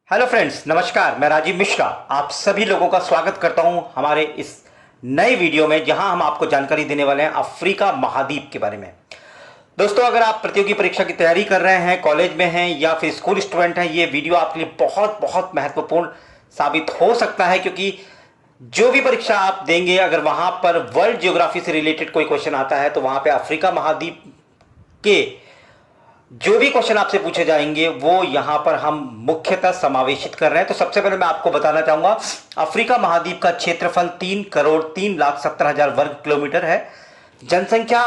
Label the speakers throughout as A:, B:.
A: Hello friends, नमस्कार। मैं राजीव मिश्रा आप सभी लोगों का स्वागत करता हूं हमारे इस नए वीडियो में, जहां हम आपको जानकारी देने वाले हैं अफ्रीका महाद्वीप के बारे में। दोस्तों, अगर आप प्रतियोगी परीक्षा की तैयारी कर रहे हैं, कॉलेज में हैं या फिर स्कूल स्टूडेंट हैं, ये वीडियो आपके लिए बहुत बहुत महत्वपूर्ण साबित हो सकता है, क्योंकि जो भी परीक्षा आप देंगे, अगर वहां पर वर्ल्ड ज्योग्राफी से रिलेटेड कोई क्वेश्चन आता है तो वहां पे अफ्रीका महाद्वीप के जो भी क्वेश्चन आपसे पूछे जाएंगे वो यहां पर हम मुख्यतः समावेशित कर रहे हैं। तो सबसे पहले मैं आपको बताना चाहूंगा, अफ्रीका महाद्वीप का क्षेत्रफल 3,03,70,000 वर्ग किलोमीटर है। जनसंख्या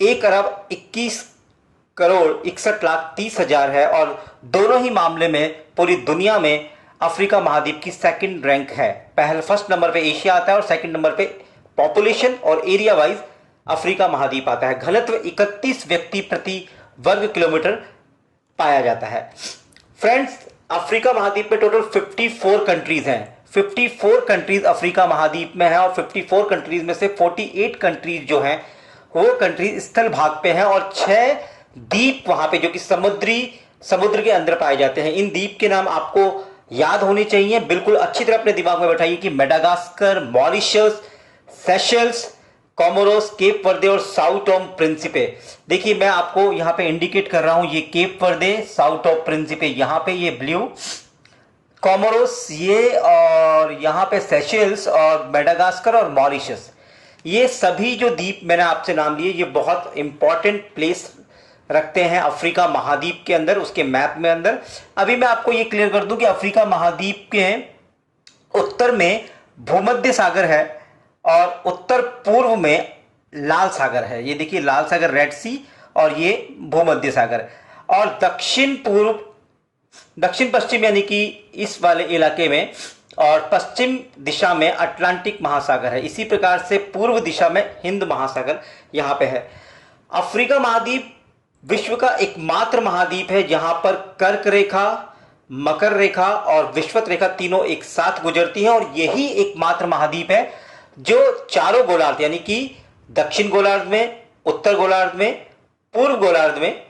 A: 1,21,61,30,000 है और दोनों ही मामले में पूरी दुनिया में अफ्रीका महाद्वीप की सेकंड रैंक है। पहले फर्स्ट नंबर पे एशिया आता है और सेकंड नंबर पे पॉपुलेशन और एरिया वाइज अफ्रीका महाद्वीप आता है। घनत्व 31 व्यक्ति प्रति वर्ग किलोमीटर पाया जाता है। फ्रेंड्स, अफ्रीका महाद्वीप में टोटल 54 कंट्रीज हैं। 54 कंट्रीज अफ्रीका महाद्वीप में है और 54 कंट्रीज में से 48 कंट्रीज जो हैं वो कंट्रीज स्थल भाग पे हैं और 6 द्वीप वहां पे जो कि समुद्र के अंदर पाए जाते हैं। इन द्वीप के नाम आपको याद होने चाहिए, बिल्कुल अच्छी तरह अपने दिमाग में बैठाइए कि Madagascar, Mauritius, Seychelles, Comoros, Cape Verde और साउ टॉम प्रिंसिपे। देखिए, मैं आपको यहां पे इंडिकेट कर रहा हूं, ये केप वर्दे, साउ टॉम प्रिंसिपे यहां पे, ये ब्लू, कोमोरोस ये, और यहां पे सेशल्स और मेडागास्कर और मॉरिशस। ये सभी जो द्वीप मैंने आपसे नाम लिए, ये बहुत इंपॉर्टेंट प्लेस रखते हैं अफ्रीका महाद्वीप के अंदर, उसके मैप में अंदर। अभी मैं आपको ये क्लियर कर दूं कि अफ्रीका महाद्वीप के उत्तर में भूमध्य सागर है और उत्तर पूर्व में लाल सागर है। ये देखिए, लाल सागर रेड सी और ये भूमध्य सागर। और दक्षिण पश्चिम यानी कि इस वाले इलाके में और पश्चिम दिशा में अटलांटिक महासागर है। इसी प्रकार से पूर्व दिशा में हिंद महासागर यहां पे है। अफ्रीका महाद्वीप विश्व का एकमात्र महाद्वीप है जहां पर कर्क रेखा, मकर रेखा और विषुवत रेखा तीनों एक साथ गुजरती हैं और यही एकमात्र महाद्वीप है जो चारों गोलार्ध यानी कि दक्षिण गोलार्ध में, उत्तर गोलार्ध में, पूर्व गोलार्ध में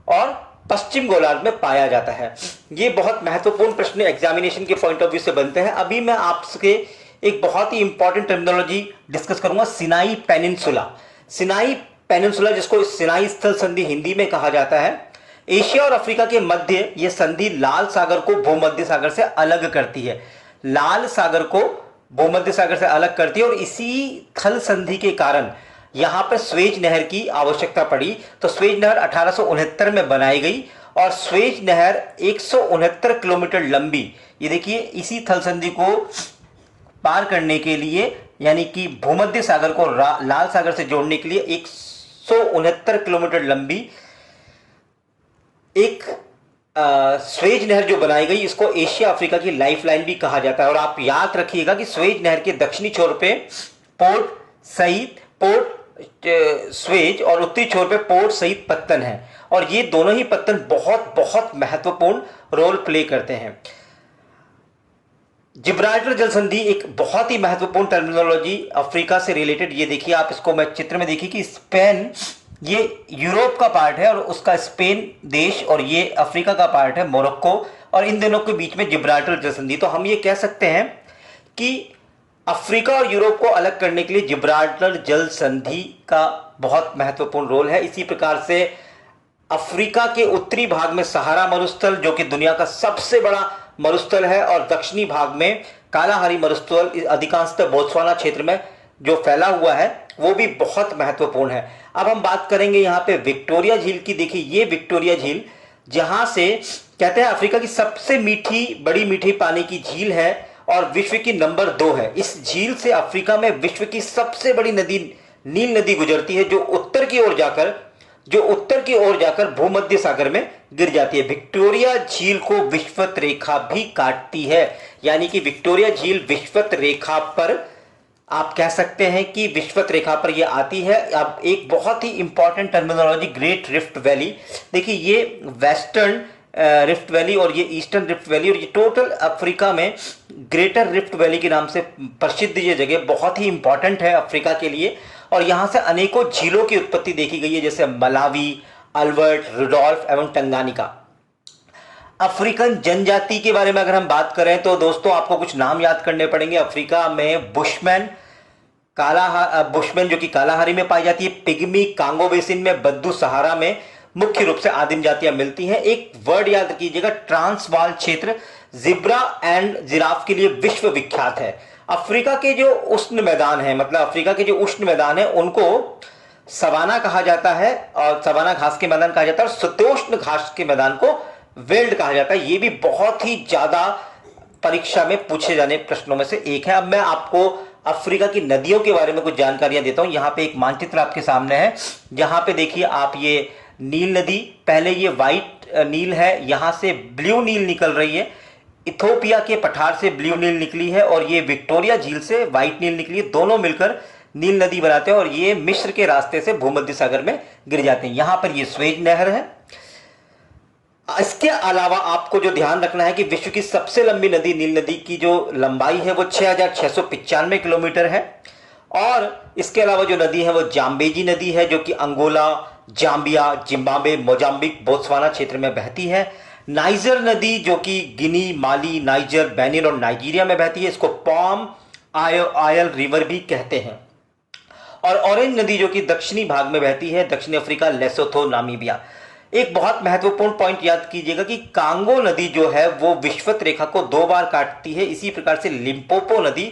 A: और पश्चिम गोलार्ध में पाया जाता है। ये बहुत महत्वपूर्ण प्रश्न एग्जामिनेशन के पॉइंट ऑफ व्यू से बनते हैं। अभी मैं आपसे एक बहुत ही इंपॉर्टेंट टर्मिनोलॉजी डिस्कस करूंगा, सिनाई पेनिनसुला। सिनाई पेनिनसुला, जिसको सिनाई स्थल संधि हिंदी में कहा जाता है, एशिया और अफ्रीका के मध्य यह संधि लाल सागर को भूमध्य सागर से अलग करती है। लाल सागर को भूमध्य सागर से अलग करती है और इसी थल संधि के कारण यहां पर स्वेज नहर की आवश्यकता पड़ी। तो स्वेज नहर 1869 में बनाई गई और स्वेज नहर 169 किलोमीटर लंबी, ये देखिए, इसी थल संधि को पार करने के लिए यानी कि भूमध्य सागर को लाल सागर से जोड़ने के लिए 169 किलोमीटर लंबी एक स्वेज नहर जो बनाई गई, इसको एशिया अफ्रीका की लाइफलाइन भी कहा जाता है। और आप याद रखिएगा कि स्वेज नहर के दक्षिणी छोर पे पोर्ट स्वेज और उत्तरी छोर पे पोर्ट सईद पत्तन है और ये दोनों ही पत्तन बहुत बहुत महत्वपूर्ण रोल प्ले करते हैं। जिब्राल्टर जल संधि एक बहुत ही महत्वपूर्ण टर्मिनोलॉजी अफ्रीका से रिलेटेड। ये देखिए, आप इसको मैं चित्र में देखिए कि स्पेन ये यूरोप का पार्ट है और उसका स्पेन देश, और ये अफ्रीका का पार्ट है मोरक्को, और इन दोनों के बीच में जिब्राल्टर जल संधि। तो हम ये कह सकते हैं कि अफ्रीका और यूरोप को अलग करने के लिए जिब्राल्टर जल संधि का बहुत महत्वपूर्ण रोल है। इसी प्रकार से अफ्रीका के उत्तरी भाग में सहारा मरुस्थल, जो कि दुनिया का सबसे बड़ा मरुस्थल है, और दक्षिणी भाग में कालाहारी मरुस्थल अधिकांशतः बोत्सवाना क्षेत्र में जो फैला हुआ है, वो भी बहुत महत्वपूर्ण है। अब हम बात करेंगे यहाँ पे विक्टोरिया झील की। देखिए, ये विक्टोरिया झील जहां से कहते हैं अफ्रीका की सबसे बड़ी मीठी पानी की झील है और विश्व की नंबर 2 है। इस झील से अफ्रीका में विश्व की सबसे बड़ी नदी नील नदी गुजरती है, जो उत्तर की ओर जाकर भूमध्य सागर में गिर जाती है। विक्टोरिया झील को विषुवत रेखा भी काटती है, यानी कि विक्टोरिया झील विषुवत रेखा पर, आप कह सकते हैं कि विषुवत रेखा पर यह आती है। अब एक बहुत ही important terminology, great rift valley. देखिए, ये वेस्टर्न रिफ्ट वैली और ये ईस्टर्न रिफ्ट वैली, और ये टोटल अफ्रीका में ग्रेटर रिफ्ट वैली के नाम से प्रसिद्ध ये जगह बहुत ही इंपॉर्टेंट है अफ्रीका के लिए। और यहां से अनेकों झीलों की उत्पत्ति देखी गई है, जैसे मलावी, अल्बर्ट, रुडोल्फ एवं टंगानिका। अफ्रीकन जनजाति के बारे में अगर हम बात करें तो दोस्तों आपको कुछ नाम याद करने पड़ेंगे। अफ्रीका में बुशमैन, बुशमैन जो कि कालाहारी में पाई जाती है, पिग्मी कांगो बेसिन में, बद्दू सहारा में मुख्य रूप से आदिम जातियां मिलती हैं। एक वर्ड याद कीजिएगा, ट्रांसवाल क्षेत्र जिब्रा एंड जिराफ के लिए विश्व विख्यात है। अफ्रीका के जो उष्ण मैदान है, मतलब अफ्रीका के जो उष्ण मैदान है उनको सवाना कहा जाता है, और सवाना घास के मैदान कहा जाता है, और शीतोष्ण घास के मैदान को वेल्ड कहा जाता है। ये भी बहुत ही ज्यादा परीक्षा में पूछे जाने प्रश्नों में से एक है। अब मैं आपको अफ्रीका की नदियों के बारे में कुछ जानकारियां देता हूं। यहां पे एक मानचित्र आपके सामने है, जहां पे देखिए आप, ये नील नदी, पहले ये व्हाइट नील है, यहां से ब्लू नील निकल रही है। इथोपिया के पठार से ब्लू नील निकली है, और ये विक्टोरिया झील से व्हाइट नील निकली है। दोनों मिलकर नील नदी बनाते हैं, और ये मिस्र के रास्ते से भूमध्य सागर में गिर जाते हैं। यहां पर ये स्वेज नहर है। इसके अलावा आपको जो ध्यान रखना है कि विश्व की सबसे लंबी नदी नील नदी की जो लंबाई है वो 6695 किलोमीटर है। और इसके अलावा जो नदी है वो जाम्बेजी नदी है, जो कि Angola, Zambia, Zimbabwe, Mozambique, Botswana क्षेत्र में बहती है। नाइजर नदी जो कि गिनी, माली, नाइजर, बेनिन और नाइजीरिया में बहती है, इसको पाम आयल रिवर भी कहते हैं। और ऑरेंज नदी जो कि दक्षिणी भाग में बहती है, दक्षिणी अफ्रीका, लेसोथो, नामीबिया। एक बहुत महत्वपूर्ण पॉइंट याद कीजिएगा कि कांगो नदी जो है वो विषुवत रेखा को 2 बार काटती है। इसी प्रकार से लिम्पोपो नदी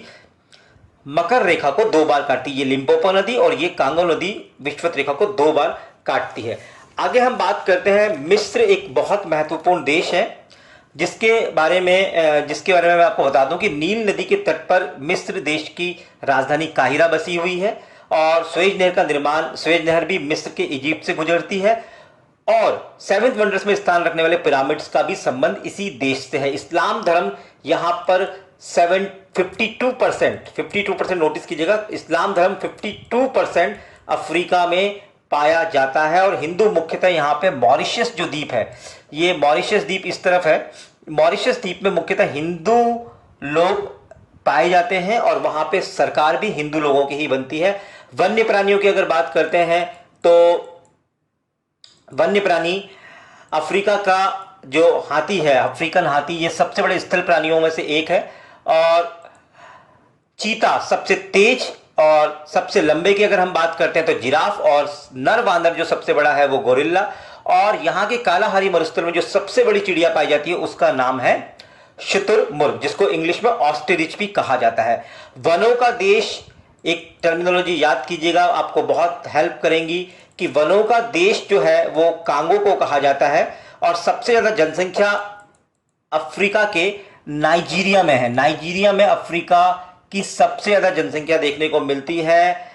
A: मकर रेखा को 2 बार काटती है। ये लिम्पोपो नदी और ये कांगो नदी विषुवत रेखा को 2 बार काटती है। आगे हम बात करते हैं, मिस्र एक बहुत महत्वपूर्ण देश है, जिसके बारे में मैं आपको बता दूं कि नील नदी के तट पर मिस्र देश की राजधानी काहिरा बसी हुई है, और स्वेज नहर का निर्माण, स्वेज नहर भी मिस्र के इजिप्ट से गुजरती है, और 7th वंडर्स में स्थान रखने वाले पिरामिड्स का भी संबंध इसी देश से है। इस्लाम धर्म यहां पर 52% नोटिस कीजिएगा, इस्लाम धर्म 52% अफ्रीका में पाया जाता है। और हिंदू मुख्यतः यहां पे मॉरिशस जो द्वीप है, ये मॉरिशस द्वीप इस तरफ है, मॉरिशस द्वीप में मुख्यतः हिंदू लोग पाए जाते हैं, और वहां पे सरकार भी हिंदू लोगों की ही बनती है। वन्य प्राणियों की अगर बात करते हैं तो वन्य प्राणी, अफ्रीका का जो हाथी है, अफ्रीकन हाथी, ये सबसे बड़े स्थल प्राणियों में से एक है। और चीता सबसे तेज और सबसे लंबे की अगर हम बात करते हैं तो जिराफ, और नर बांदर जो सबसे बड़ा है वो गोरिल्ला। और यहां के कालाहारी मरुस्थल में जो सबसे बड़ी चिड़िया पाई जाती है उसका नाम है शुतुरमुर्ग, जिसको इंग्लिश में ऑस्ट्रिच भी कहा जाता है। वनों का देश, एक टर्मिनोलॉजी याद कीजिएगा, आपको बहुत हेल्प करेंगी कि वनों का देश जो है वो कांगो को कहा जाता है। और सबसे ज्यादा जनसंख्या अफ्रीका के नाइजीरिया में है। नाइजीरिया में अफ्रीका की सबसे ज्यादा जनसंख्या देखने को मिलती है।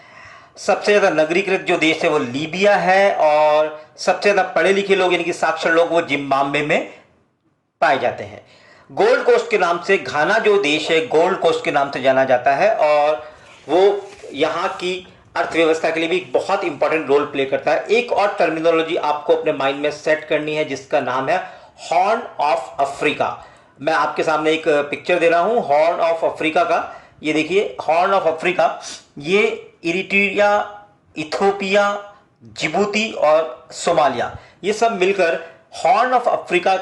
A: सबसे ज्यादा नगरीकृत जो देश है वो लीबिया है, और सबसे ज्यादा पढ़े लिखे लोग यानी कि साक्षर लोग वो जिम्बाब्वे में पाए जाते हैं। गोल्ड कोस्ट के नाम से घाना जो देश है गोल्ड कोस्ट के नाम से जाना जाता है, और वो यहाँ की अर्थव्यवस्था के लिए भी बहुत इंपॉर्टेंट रोल प्ले करता है। एक और टर्मिनोलॉजी आपको अपने माइंड में सेट करनी है, जिसका नाम है हॉर्न ऑफ अफ्रीका। मैं आपके सामने एक पिक्चर दे रहा हूं हॉर्न ऑफ अफ्रीका का। ये देखिए, हॉर्न ऑफ अफ्रीका, ये इरिट्रिया, इथोपिया, जिबूती और सोमालिया, ये सब मिलकर हॉर्न ऑफ अफ्रीका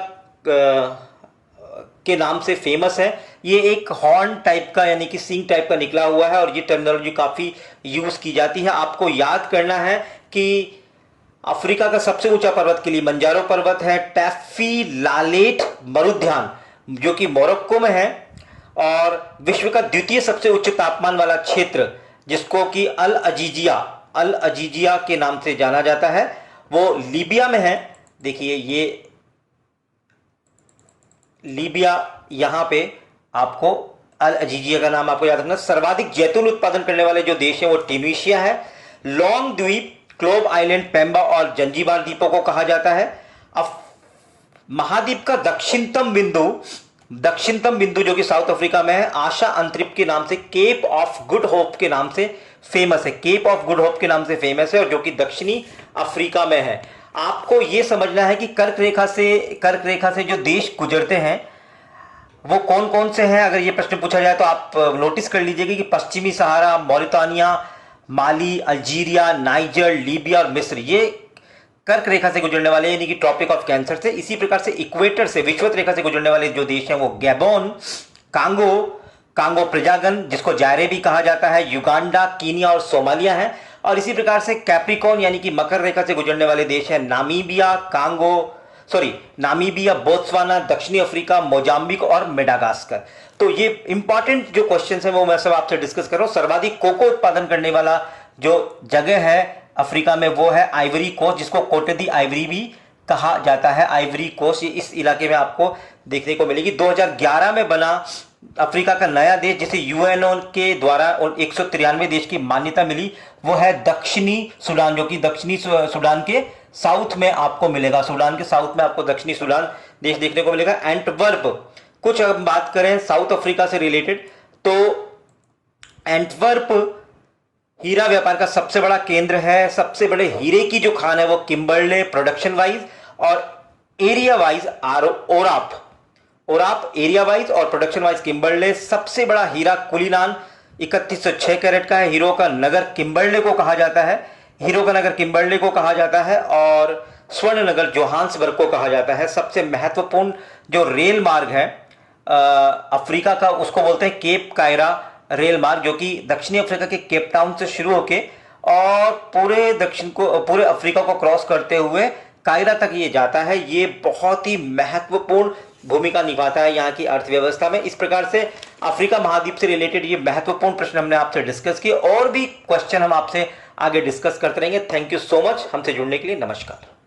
A: के नाम से फेमस है। ये एक हॉर्न टाइप का यानी कि सींग टाइप का निकला हुआ है, और ये टर्मिनोलॉजी काफी यूज की जाती है। आपको याद करना है कि अफ्रीका का सबसे ऊंचा पर्वत किलिमंजारो पर्वत है। टैफी लालेट मरुद्यान जो कि मोरक्को में है, और विश्व का द्वितीय सबसे उच्च तापमान वाला क्षेत्र जिसको कि अल अजीजिया के नाम से जाना जाता है, वो लीबिया में है। देखिए, ये लीबिया, यहां पे आपको अल अजीजिया का नाम आपको याद रखना। सर्वाधिक जैतून उत्पादन करने वाले जो देश है वो ट्यूनीशिया है। लॉन्ग द्वीप, क्लोब आइलैंड, पेम्बा और जंजीबार द्वीपों को कहा जाता है। अब महाद्वीप का दक्षिणतम बिंदु जो कि साउथ अफ्रीका में है, आशा अंतरिक्ष के नाम से, केप ऑफ गुड होप के नाम से फेमस है। केप ऑफ गुड होप के नाम से फेमस है, और जो कि दक्षिणी अफ्रीका में है। आपको यह समझना है कि कर्क रेखा से जो देश गुजरते हैं वो कौन कौन से हैं। अगर ये प्रश्न पूछा जाए तो आप नोटिस कर लीजिएगा कि पश्चिमी सहारा, मॉरिटानिया, माली, अल्जीरिया, नाइजर, लीबिया और मिस्र, ये कर्क रेखा से गुजरने वाले यानी कि ट्रॉपिक ऑफ कैंसर से, इसी प्रकार से इक्वेटर से विषुवत रेखा से गुजरने वाले जो देश हैं वो गैबोन, कांगो प्रजागन जिसको जायरे भी कहा जाता है, युगांडा, कीनिया और सोमालिया है। और इसी प्रकार से कैप्रिकॉर्न यानी कि मकर रेखा से गुजरने वाले देश हैं नामीबिया, बोत्सवाना, दक्षिणी अफ्रीका, मोजाम्बिक और मेडागास्कर। तो ये इंपॉर्टेंट जो क्वेश्चंस हैं वो मैं सब आपसे डिस्कस कर रहा हूं। सर्वाधिक कोको उत्पादन करने वाला जो जगह है अफ्रीका में वो है आइवरी कोस्ट, जिसको कोटे दी आइवरी भी कहा जाता है। आइवरी कोस्ट इस इलाके में आपको देखने को मिलेगी। 2011 में बना अफ्रीका का नया देश जिसे यूएनओ के द्वारा 193 देश की मान्यता मिली वो है दक्षिणी सूडान, जो कि दक्षिणी सूडान के साउथ में आपको मिलेगा। सूडान के साउथ में आपको दक्षिणी सूडान देश देखने को मिलेगा। एंटवर्प, कुछ हम बात करें साउथ अफ्रीका से रिलेटेड तो एंटवर्प हीरा व्यापार का सबसे बड़ा केंद्र है। सबसे बड़े हीरे की जो खान है वो किम्बरले प्रोडक्शन वाइज और एरिया वाइज ओराप एरिया वाइज और प्रोडक्शन वाइज किम्बरले। सबसे बड़ा हीरा कुलीनान 3106 कैरेट का है। हीरो का नगर किम्बरले को कहा जाता है और स्वर्ण नगर जोहान्सबर्ग को कहा जाता है। सबसे महत्वपूर्ण जो रेल मार्ग है अफ्रीका का उसको बोलते हैं केप कायरा रेल मार्ग, जो कि दक्षिणी अफ्रीका के केप टाउन से शुरू होके और पूरे अफ्रीका को क्रॉस करते हुए कायरा तक ये जाता है। ये बहुत ही महत्वपूर्ण भूमिका निभाता है यहाँ की अर्थव्यवस्था में। इस प्रकार से अफ्रीका महाद्वीप से रिलेटेड ये महत्वपूर्ण प्रश्न हमने आपसे डिस्कस किए और भी क्वेश्चन हम आपसे आगे डिस्कस करते रहेंगे। थैंक यू सो मच हमसे जुड़ने के लिए। नमस्कार।